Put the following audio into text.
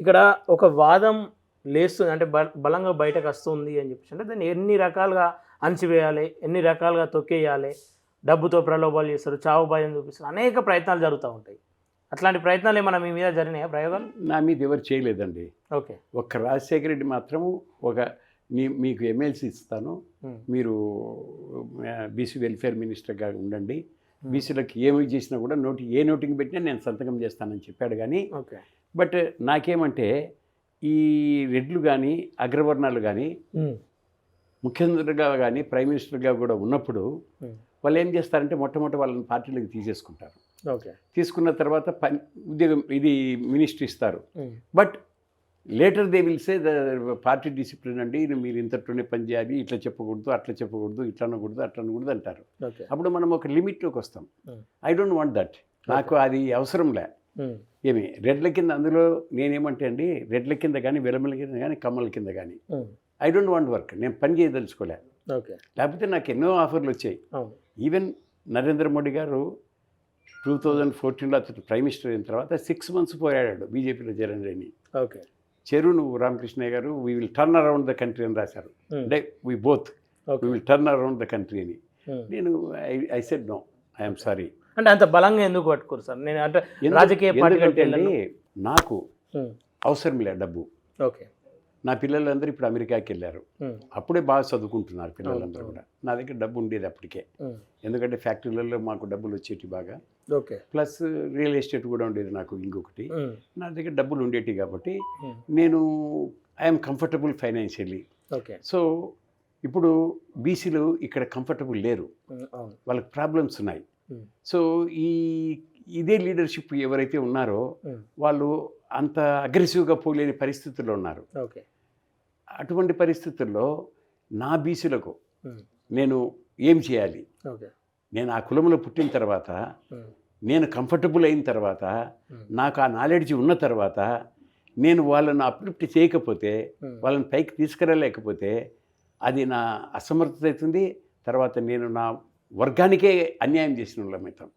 ఇక్కడ ఒక వాదం లేస్తుంది అంటే బలంగా బయటకు వస్తుంది అని చెప్పేసి అంటే దాన్ని ఎన్ని రకాలుగా అణచివేయాలి, ఎన్ని రకాలుగా తొక్కేయాలి, డబ్బుతో ప్రలోభాలు చేస్తారు, చావు భయం చూపిస్తారు, అనేక ప్రయత్నాలు జరుగుతూ ఉంటాయి. అట్లాంటి ప్రయత్నాలు ఏమైనా మీ మీద జరిగినాయా ప్రయోగాలు? నా మీద ఎవరు చేయలేదండి. ఓకే. ఒక్క రాజశేఖర రెడ్డి మాత్రము మీకు ఎమ్మెల్సీ ఇస్తాను, మీరు బీసీ వెల్ఫేర్ మినిస్టర్గా ఉండండి, బీసీలకు ఏమి చేసినా కూడా ఏ నోటింగ్ పెట్టినా నేను సంతకం చేస్తానని చెప్పాడు. కానీ బట్ నాకేమంటే ఈ రెడ్లు కానీ అగ్రవర్ణాలు కానీ ముఖ్యమంత్రిగా కానీ ప్రైమ్ మినిస్టర్గా కూడా ఉన్నప్పుడు వాళ్ళు ఏం చేస్తారంటే మొట్టమొదటి వాళ్ళని పార్టీలకు తీసేసుకుంటారు. తీసుకున్న తర్వాత ఉద్యోగం ఇది మినిస్ట్రీ ఇస్తారు. But later they will say the party discipline అండి, మీరు ఇంతట్లోనే పని చేయాలి, ఇట్లా చెప్పకూడదు, అట్లా చెప్పకూడదు, ఇట్లా అనకూడదు, అట్లా అనకూడదు అంటారు. అప్పుడు మనం ఒక లిమిట్లోకి వస్తాం. I don't want that. నాకు అది అవసరంలే. ఏమి రెడ్ల కింద అందులో నేనేమంటే అండి, రెడ్ల కింద కానీ వెలమల కింద కానీ కమ్మల కింద కానీ ఐ డోంట్ వాంట్ వర్క్. నేను పని చేయదలుచుకోలే. లేకపోతే నాకు ఎన్నో ఆఫర్లు వచ్చాయి. ఈవెన్ నరేంద్ర మోడీ గారు 2014లో అతను ప్రైమ్ మినిస్టర్ అయిన తర్వాత 6 months పోరాడాడు బీజేపీలో చేరండి. చెరు నువ్వు Ramakrishnayya garu we will turn around the country అని రాశారు. అంటే we both we will turn around the country అని. నేను I said no, I'm sorry. అంటే అంత బలంగా ఎందుకు పట్టుకోరు సార్? నేను అంటే రాజకీయ పార్టీ నాకు అవసరం లే డబ్బు. ఓకే. నా పిల్లలందరూ ఇప్పుడు అమెరికాకి వెళ్ళారు. అప్పుడే బాగా చదువుకుంటున్నారు పిల్లలందరూ కూడా. నా దగ్గర డబ్బు ఉండేది అప్పటికే, ఎందుకంటే ఫ్యాక్టరీలలో మాకు డబ్బులు వచ్చేటి బాగా. ప్లస్ రియల్ ఎస్టేట్ కూడా ఉండేది నాకు. ఇంకొకటి నా దగ్గర డబ్బులు ఉండేటి కాబట్టి నేను ఐఎమ్ కంఫర్టబుల్ ఫైనాన్షియల్లీ. సో ఇప్పుడు బీసీలు ఇక్కడ కంఫర్టబుల్ లేరు, వాళ్ళకి ప్రాబ్లమ్స్ ఉన్నాయి. సో ఇదే లీడర్షిప్ ఎవరైతే ఉన్నారో వాళ్ళు అంత అగ్రెసివ్గా పోలేని పరిస్థితుల్లో ఉన్నారు. అటువంటి పరిస్థితుల్లో నా బీసీలకు నేను ఏం చేయాలి? నేను ఆ కులంలో పుట్టిన తర్వాత, నేను కంఫర్టబుల్ అయిన తర్వాత, నాకు ఆ నాలెడ్జ్ ఉన్న తర్వాత నేను వాళ్ళను అప్లిఫ్ట్ చేయకపోతే, వాళ్ళని పైకి తీసుకురాలేకపోతే అది నా అసమర్థత అవుతుంది. తర్వాత నేను నా వర్గానికే అన్యాయం చేసిన వాళ్ళం అవుతాం.